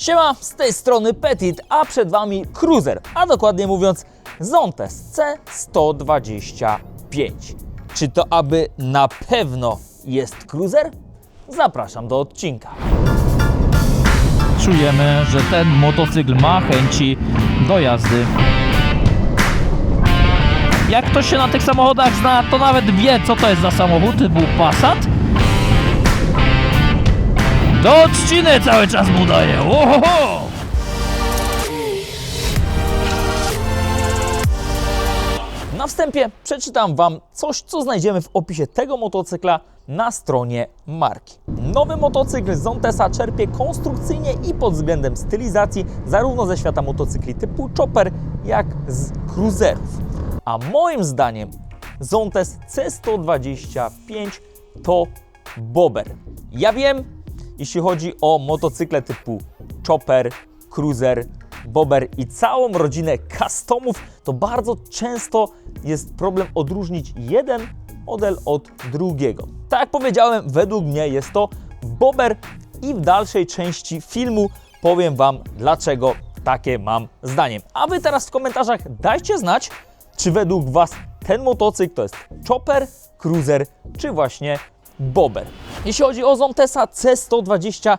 Siema, z tej strony Petit, a przed Wami Cruiser, a dokładnie mówiąc Zontes C125. Czy to aby na pewno jest Cruiser? Zapraszam do odcinka. Czujemy, że ten motocykl ma chęci do jazdy. Jak ktoś się na tych samochodach zna, to nawet wie, co to jest za samochód. To był Passat. Do trzciny cały czas mu daje. Ohoho! Na wstępie przeczytam Wam coś, co znajdziemy w opisie tego motocykla na stronie marki. Nowy motocykl Zontesa czerpie konstrukcyjnie i pod względem stylizacji zarówno ze świata motocykli typu chopper, jak z cruiserów. A moim zdaniem Zontes C125 to bobber. Ja wiem, jeśli chodzi o motocykle typu chopper, cruiser, bobber i całą rodzinę customów, to bardzo często jest problem odróżnić jeden model od drugiego. Tak jak powiedziałem, według mnie jest to bobber i w dalszej części filmu powiem Wam, dlaczego takie mam zdanie. A Wy teraz w komentarzach dajcie znać, czy według Was ten motocykl to jest chopper, cruiser, czy właśnie bobber. Jeśli chodzi o Zontesa C125,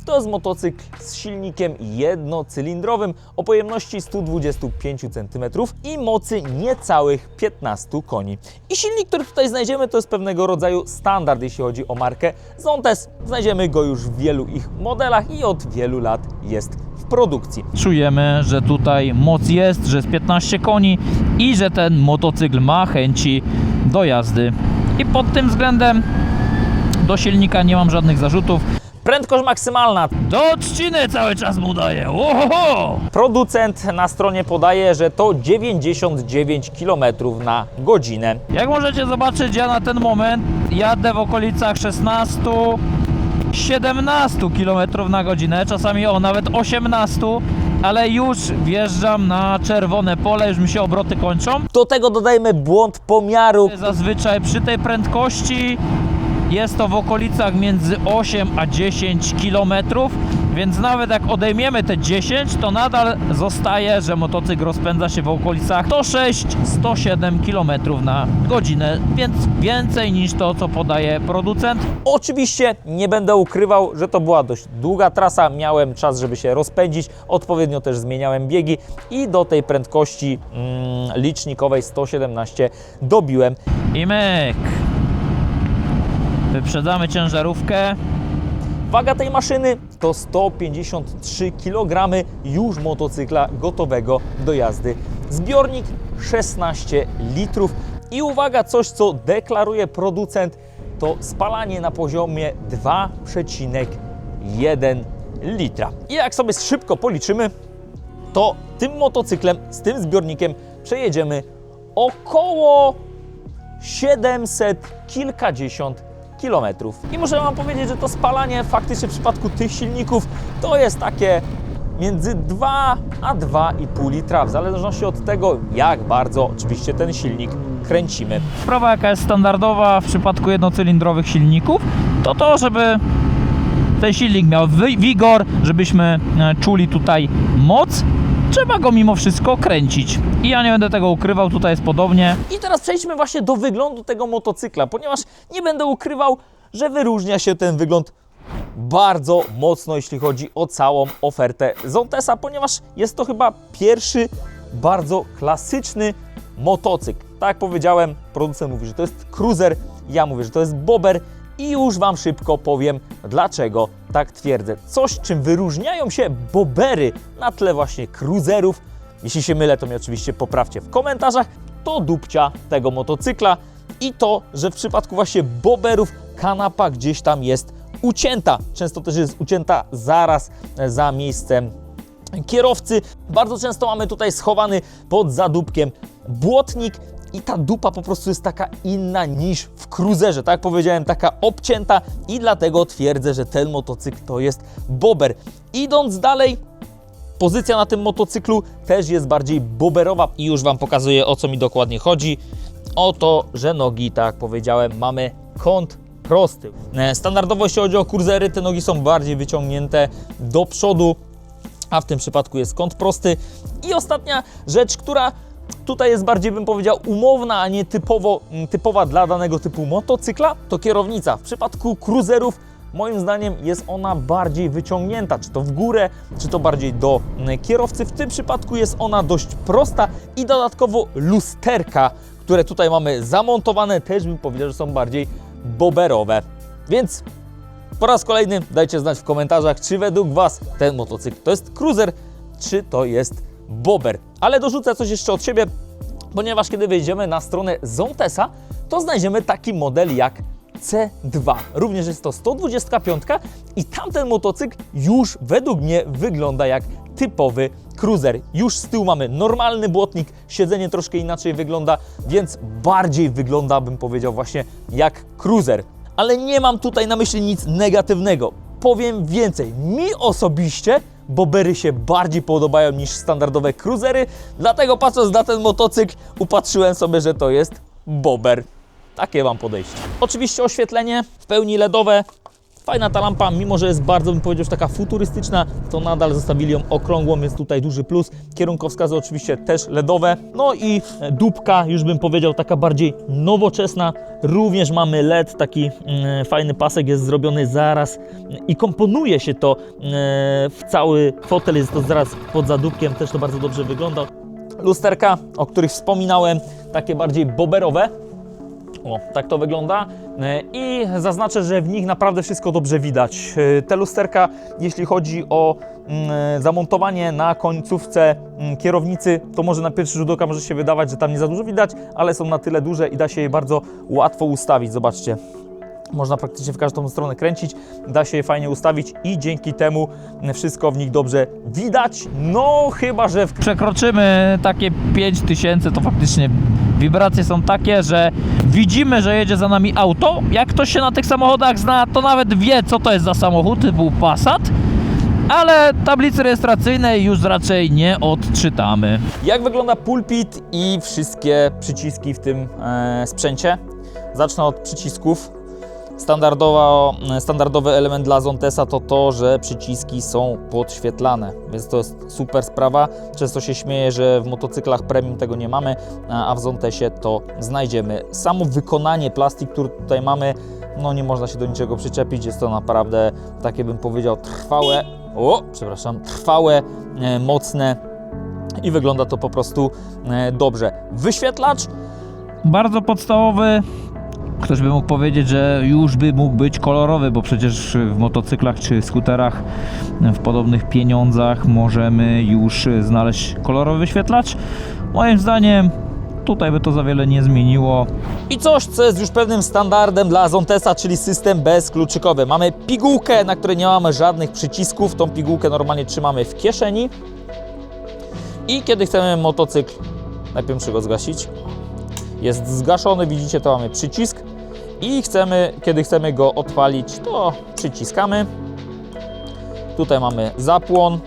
to jest motocykl z silnikiem jednocylindrowym o pojemności 125 cm i mocy niecałych 15 koni. I silnik, który tutaj znajdziemy, to jest pewnego rodzaju standard, jeśli chodzi o markę Zontes. Znajdziemy go już w wielu ich modelach i od wielu lat jest w produkcji. Czujemy, że tutaj moc jest, że jest 15 koni i że ten motocykl ma chęci do jazdy. I pod tym względem do silnika nie mam żadnych zarzutów. Prędkość maksymalna. Do trzciny cały czas mu daje. Ohoho! Producent na stronie podaje, że to 99 km na godzinę. Jak możecie zobaczyć, ja na ten moment jadę w okolicach 16-17 km na godzinę, czasami nawet 18, ale już wjeżdżam na czerwone pole, już mi się obroty kończą. Do tego dodajmy błąd pomiaru. Zazwyczaj przy tej prędkości jest to w okolicach między 8 a 10 km, więc nawet jak odejmiemy te 10, to nadal zostaje, że motocykl rozpędza się w okolicach 106-107 km na godzinę, więc więcej niż to, co podaje producent. Oczywiście nie będę ukrywał, że to była dość długa trasa, miałem czas, żeby się rozpędzić, odpowiednio też zmieniałem biegi i do tej prędkości licznikowej 117 dobiłem. I myk! Wyprzedzamy ciężarówkę. Waga tej maszyny to 153 kg już motocykla gotowego do jazdy. Zbiornik 16 litrów i uwaga, coś co deklaruje producent, to spalanie na poziomie 2,1 litra. I jak sobie szybko policzymy, to tym motocyklem z tym zbiornikiem przejedziemy około 700 kilkadziesiąt kilometrów. I muszę Wam powiedzieć, że to spalanie faktycznie w przypadku tych silników to jest takie między 2 a 2,5 litra, w zależności od tego, jak bardzo oczywiście ten silnik kręcimy. Sprawa, jaka jest standardowa w przypadku jednocylindrowych silników, to to, żeby ten silnik miał wigor, żebyśmy czuli tutaj moc. Trzeba go mimo wszystko kręcić. I ja nie będę tego ukrywał, tutaj jest podobnie. I teraz przejdźmy właśnie do wyglądu tego motocykla, ponieważ nie będę ukrywał, że wyróżnia się ten wygląd bardzo mocno, jeśli chodzi o całą ofertę Zontesa, ponieważ jest to chyba pierwszy bardzo klasyczny motocykl. Tak jak powiedziałem, producent mówi, że to jest cruiser, ja mówię, że to jest bobber i już Wam szybko powiem, dlaczego tak twierdzę. Coś, czym wyróżniają się bobbery na tle właśnie cruiserów, jeśli się mylę, to mnie oczywiście poprawcie w komentarzach, to dupcia tego motocykla i to, że w przypadku właśnie bobberów kanapa gdzieś tam jest ucięta. Często też jest ucięta zaraz za miejscem kierowcy. Bardzo często mamy tutaj schowany pod zadupkiem błotnik i ta dupa po prostu jest taka inna niż w cruiserze. Tak jak powiedziałem, taka obcięta i dlatego twierdzę, że ten motocykl to jest bobber. Idąc dalej, pozycja na tym motocyklu też jest bardziej bobberowa i już Wam pokazuję, o co mi dokładnie chodzi. O to, że nogi, tak jak powiedziałem, mamy kąt prosty. Standardowo jeśli chodzi o cruisery, te nogi są bardziej wyciągnięte do przodu, a w tym przypadku jest kąt prosty. I ostatnia rzecz, która tutaj jest bardziej, bym powiedział, umowna, a nie typowa dla danego typu motocykla, to kierownica. W przypadku cruiserów moim zdaniem jest ona bardziej wyciągnięta, czy to w górę, czy to bardziej do kierowcy. W tym przypadku jest ona dość prosta i dodatkowo lusterka, które tutaj mamy zamontowane, też bym powiedział, że są bardziej boberowe. Więc po raz kolejny dajcie znać w komentarzach, czy według Was ten motocykl to jest cruiser, czy to jest bober. Ale dorzucę coś jeszcze od siebie, ponieważ kiedy wejdziemy na stronę Zontesa, to znajdziemy taki model jak C2. Również jest to 125 i tamten motocykl już według mnie wygląda jak typowy cruiser. Już z tyłu mamy normalny błotnik, siedzenie troszkę inaczej wygląda, więc bardziej wygląda, bym powiedział, właśnie jak cruiser. Ale nie mam tutaj na myśli nic negatywnego. Powiem więcej, mi osobiście bobery się bardziej podobają niż standardowe cruisery, dlatego patrząc na ten motocykl upatrzyłem sobie, że to jest bober. Takie mam podejście. Oczywiście oświetlenie w pełni LEDowe. Fajna ta lampa, mimo że jest bardzo, bym powiedział, że taka futurystyczna, to nadal zostawili ją okrągłą, więc tutaj duży plus. Kierunkowskazy oczywiście też LEDowe. No i dupka, już bym powiedział, taka bardziej nowoczesna. Również mamy LED, taki fajny pasek jest zrobiony zaraz i komponuje się to w cały fotel, jest to zaraz pod zadupkiem, też to bardzo dobrze wygląda. Lusterka, o których wspominałem, takie bardziej boberowe. O, tak to wygląda i zaznaczę, że w nich naprawdę wszystko dobrze widać. Te lusterka, jeśli chodzi o zamontowanie na końcówce kierownicy, to może na pierwszy rzut oka może się wydawać, że tam nie za dużo widać, ale są na tyle duże i da się je bardzo łatwo ustawić. Zobaczcie, można praktycznie w każdą stronę kręcić, da się je fajnie ustawić i dzięki temu wszystko w nich dobrze widać. No chyba, że przekroczymy takie 5000, to faktycznie wibracje są takie, że widzimy, że jedzie za nami auto. Jak ktoś się na tych samochodach zna, to nawet wie, co to jest za samochód typu Passat, ale tablicy rejestracyjnej już raczej nie odczytamy. Jak wygląda pulpit i wszystkie przyciski w tym sprzęcie? Zacznę od przycisków. Standardowy element dla Zontesa to to, że przyciski są podświetlane, więc to jest super sprawa. Często się śmieję, że w motocyklach premium tego nie mamy, a w Zontesie to znajdziemy. Samo wykonanie, plastik, który tutaj mamy, no nie można się do niczego przyczepić, jest to naprawdę takie, bym powiedział, trwałe, mocne i wygląda to po prostu dobrze. Wyświetlacz bardzo podstawowy. Ktoś by mógł powiedzieć, że już by mógł być kolorowy, bo przecież w motocyklach czy skuterach w podobnych pieniądzach możemy już znaleźć kolorowy wyświetlacz. Moim zdaniem tutaj by to za wiele nie zmieniło. I coś, co jest już pewnym standardem dla Zontesa, czyli system bezkluczykowy. Mamy pigułkę, na której nie mamy żadnych przycisków. Tą pigułkę normalnie trzymamy w kieszeni. I kiedy chcemy motocykl, najpierw go zgasić, jest zgaszony, widzicie, to mamy przycisk. I kiedy chcemy go odpalić, to przyciskamy. Tutaj mamy zapłon,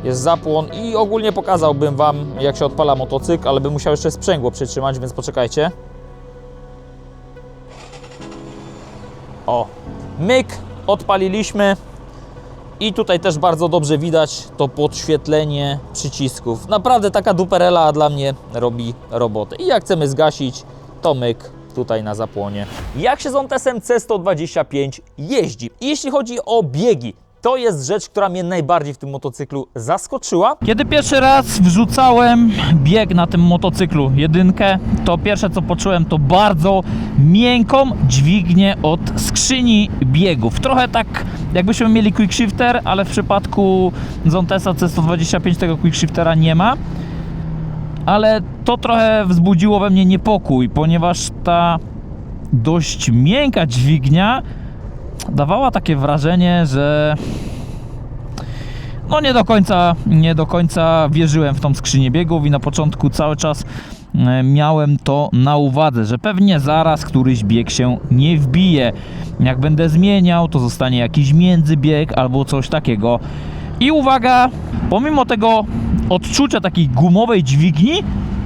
jest zapłon i ogólnie pokazałbym Wam, jak się odpala motocykl, ale bym musiał jeszcze sprzęgło przytrzymać, więc poczekajcie. O, myk, odpaliliśmy i tutaj też bardzo dobrze widać to podświetlenie przycisków. Naprawdę taka duperela dla mnie robi robotę. I jak chcemy zgasić, to myk tutaj na zapłonie. Jak się Zontesem C125 jeździ? I jeśli chodzi o biegi, to jest rzecz, która mnie najbardziej w tym motocyklu zaskoczyła. Kiedy pierwszy raz wrzucałem bieg na tym motocyklu, jedynkę, to pierwsze co poczułem to bardzo miękką dźwignię od skrzyni biegów. Trochę tak jakbyśmy mieli quickshifter, ale w przypadku Zontesa C125 tego quickshiftera nie ma. Ale to trochę wzbudziło we mnie niepokój, ponieważ ta dość miękka dźwignia dawała takie wrażenie, że no nie do końca wierzyłem w tą skrzynię biegów i na początku cały czas miałem to na uwadze, że pewnie zaraz któryś bieg się nie wbije. Jak będę zmieniał, to zostanie jakiś międzybieg albo coś takiego. I uwaga, pomimo tego odczucia takiej gumowej dźwigni,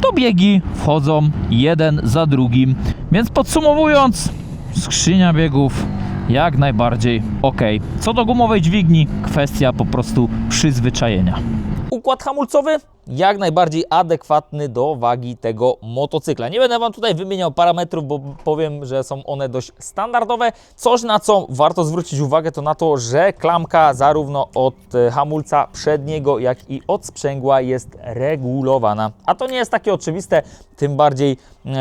to biegi wchodzą jeden za drugim. Więc podsumowując, Skrzynia biegów jak najbardziej ok. Co do gumowej dźwigni, kwestia po prostu przyzwyczajenia. Układ hamulcowy jak najbardziej adekwatny do wagi tego motocykla. Nie będę Wam tutaj wymieniał parametrów, bo powiem, że są one dość standardowe. Coś, na co warto zwrócić uwagę, to na to, że klamka zarówno od hamulca przedniego, jak i od sprzęgła jest regulowana. A to nie jest takie oczywiste, tym bardziej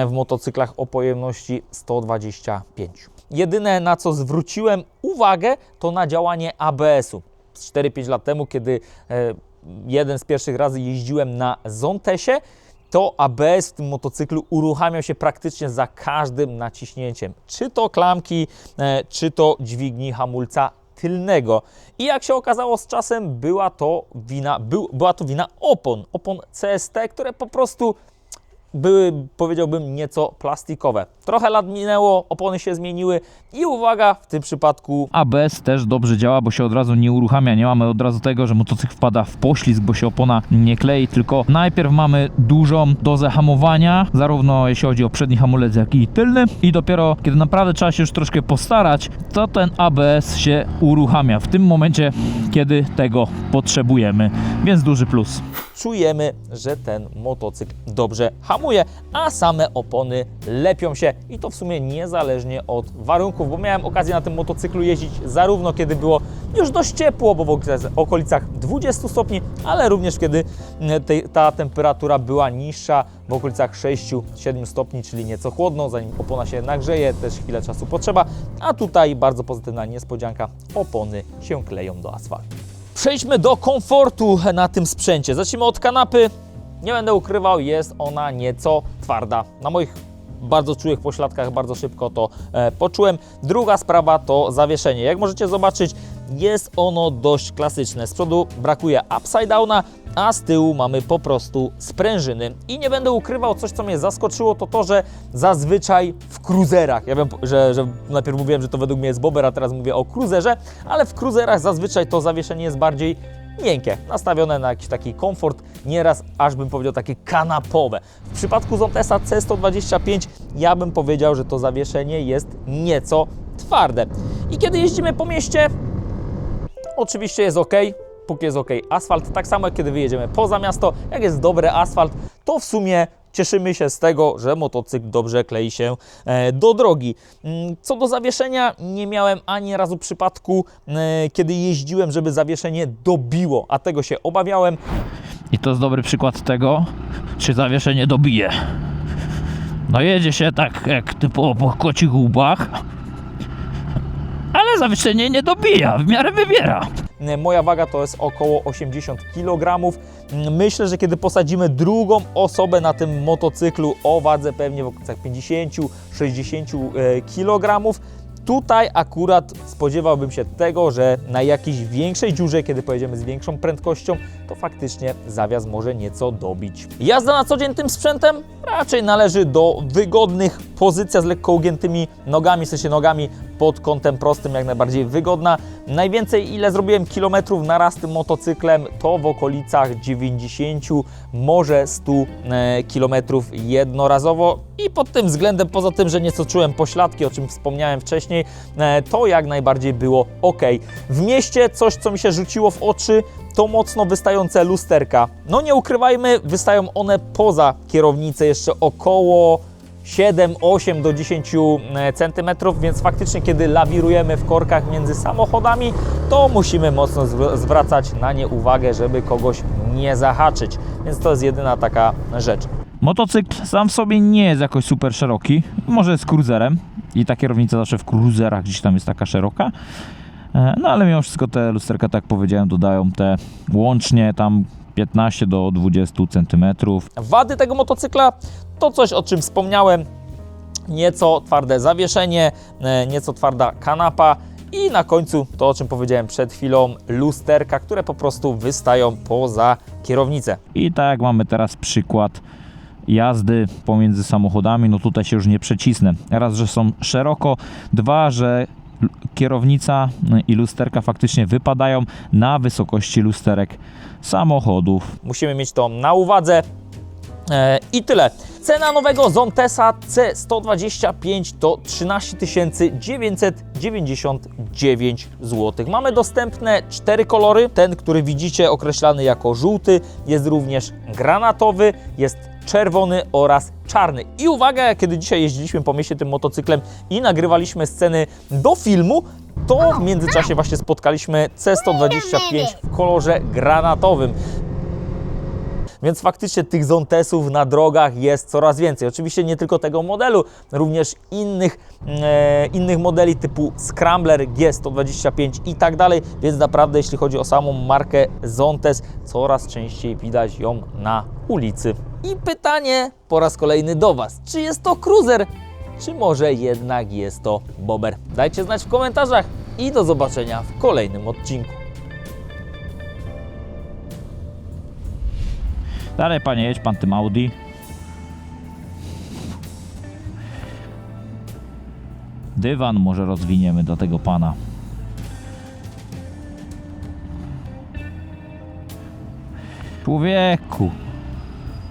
w motocyklach o pojemności 125. Jedyne, na co zwróciłem uwagę, to na działanie ABS-u. 4-5 lat temu, kiedy jeden z pierwszych razy jeździłem na Zontesie, to ABS w tym motocyklu uruchamiał się praktycznie za każdym naciśnięciem. Czy to klamki, czy to dźwigni hamulca tylnego. I jak się okazało z czasem, była to wina opon CST, które po prostu były, powiedziałbym, nieco plastikowe. Trochę lat minęło, opony się zmieniły i uwaga, w tym przypadku ABS też dobrze działa, bo się od razu nie uruchamia. Nie mamy od razu tego, że motocykl wpada w poślizg, bo się opona nie klei, tylko najpierw mamy dużą dozę hamowania, zarówno jeśli chodzi o przedni hamulec, jak i tylny, i dopiero kiedy naprawdę trzeba się już troszkę postarać, to ten ABS się uruchamia w tym momencie, kiedy tego potrzebujemy, więc duży plus. czujemy, że ten motocykl dobrze hamuje, a same opony lepią się i to w sumie niezależnie od warunków, bo miałem okazję na tym motocyklu jeździć zarówno kiedy było już dość ciepło, bo w okolicach 20 stopni, ale również kiedy ta temperatura była niższa, w okolicach 6-7 stopni, czyli nieco chłodno, zanim opona się nagrzeje, też chwilę czasu potrzeba, a tutaj bardzo pozytywna niespodzianka, opony się kleją do asfaltu. Przejdźmy do komfortu na tym sprzęcie. Zacznijmy od kanapy. Nie będę ukrywał, jest ona nieco twarda. Na moich bardzo czułych pośladkach bardzo szybko to poczułem. Druga sprawa to zawieszenie. Jak możecie zobaczyć, jest ono dość klasyczne. Z przodu brakuje upside downa, a z tyłu mamy po prostu sprężyny. I nie będę ukrywał, coś co mnie zaskoczyło, to to, że zazwyczaj w cruiserach, ja wiem, że najpierw mówiłem, że to według mnie jest bobber, a teraz mówię o cruiserze, ale w cruiserach zazwyczaj to zawieszenie jest bardziej miękkie, nastawione na jakiś taki komfort, nieraz aż bym powiedział takie kanapowe. W przypadku Zontesa C125 ja bym powiedział, że to zawieszenie jest nieco twarde. I kiedy jeździmy po mieście, oczywiście jest ok, póki jest ok asfalt, tak samo jak kiedy wyjedziemy poza miasto, jak jest dobry asfalt, to w sumie cieszymy się z tego, że motocykl dobrze klei się do drogi. Co do zawieszenia, nie miałem ani razu przypadku, kiedy jeździłem, żeby zawieszenie dobiło, a tego się obawiałem. I to jest dobry przykład tego, czy zawieszenie dobije. No jedzie się tak jak typowo po kocich łbach, ale zawieszenie nie dobija, w miarę wybiera. Moja waga to jest około 80 kg. Myślę, że kiedy posadzimy drugą osobę na tym motocyklu o wadze pewnie w okolicach 50-60 kg, tutaj akurat spodziewałbym się tego, że na jakiejś większej dziurze, kiedy pojedziemy z większą prędkością, to faktycznie zawias może nieco dobić. Jazda na co dzień tym sprzętem raczej należy do wygodnych. Pozycja z lekko ugiętymi nogami, w sensie nogami pod kątem prostym, jak najbardziej wygodna. Najwięcej, ile zrobiłem kilometrów na raz tym motocyklem, to w okolicach 90, może 100 kilometrów jednorazowo. I pod tym względem, poza tym, że nieco czułem pośladki, o czym wspomniałem wcześniej, to jak najbardziej było ok. W mieście coś, co mi się rzuciło w oczy, to mocno wystające lusterka. No nie ukrywajmy, wystają one poza kierownicę jeszcze około 7, 8 do 10 cm, więc faktycznie kiedy lawirujemy w korkach między samochodami, to musimy mocno zwracać na nie uwagę, żeby kogoś nie zahaczyć. Więc to jest jedyna taka rzecz. Motocykl sam w sobie nie jest jakoś super szeroki, może jest cruiserem i ta kierownica zawsze w cruiserach gdzieś tam jest taka szeroka, no ale mimo wszystko te lusterka, tak jak powiedziałem, dodają te łącznie tam 15 do 20 cm. Wady tego motocykla to coś, o czym wspomniałem, nieco twarde zawieszenie, nieco twarda kanapa i na końcu to, o czym powiedziałem przed chwilą, lusterka, które po prostu wystają poza kierownicę. I tak jak mamy teraz przykład jazdy pomiędzy samochodami, no tutaj się już nie przecisnę. Raz, że są szeroko, dwa, że kierownica i lusterka faktycznie wypadają na wysokości lusterek samochodów. Musimy mieć to na uwadze. I tyle. Cena nowego Zontesa C125 to 13 999 zł. Mamy dostępne 4 kolory. Ten, który widzicie, określany jako żółty, jest również granatowy, jest czerwony oraz czarny. I uwaga, kiedy dzisiaj jeździliśmy po mieście tym motocyklem i nagrywaliśmy sceny do filmu, to w międzyczasie właśnie spotkaliśmy C125 w kolorze granatowym. Więc faktycznie tych Zontesów na drogach jest coraz więcej. Oczywiście nie tylko tego modelu, również innych modeli typu Scrambler, G125 i tak dalej. Więc naprawdę jeśli chodzi o samą markę Zontes, coraz częściej widać ją na ulicy. I pytanie po raz kolejny do Was. Czy jest to cruiser, czy może jednak jest to bobber? Dajcie znać w komentarzach i do zobaczenia w kolejnym odcinku. Dalej, panie, jedź pan tym Audi. Dywan może rozwiniemy do tego pana. Człowieku,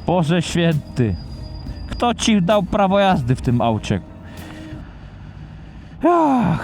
Boże święty, kto ci dał prawo jazdy w tym aucie? Ach,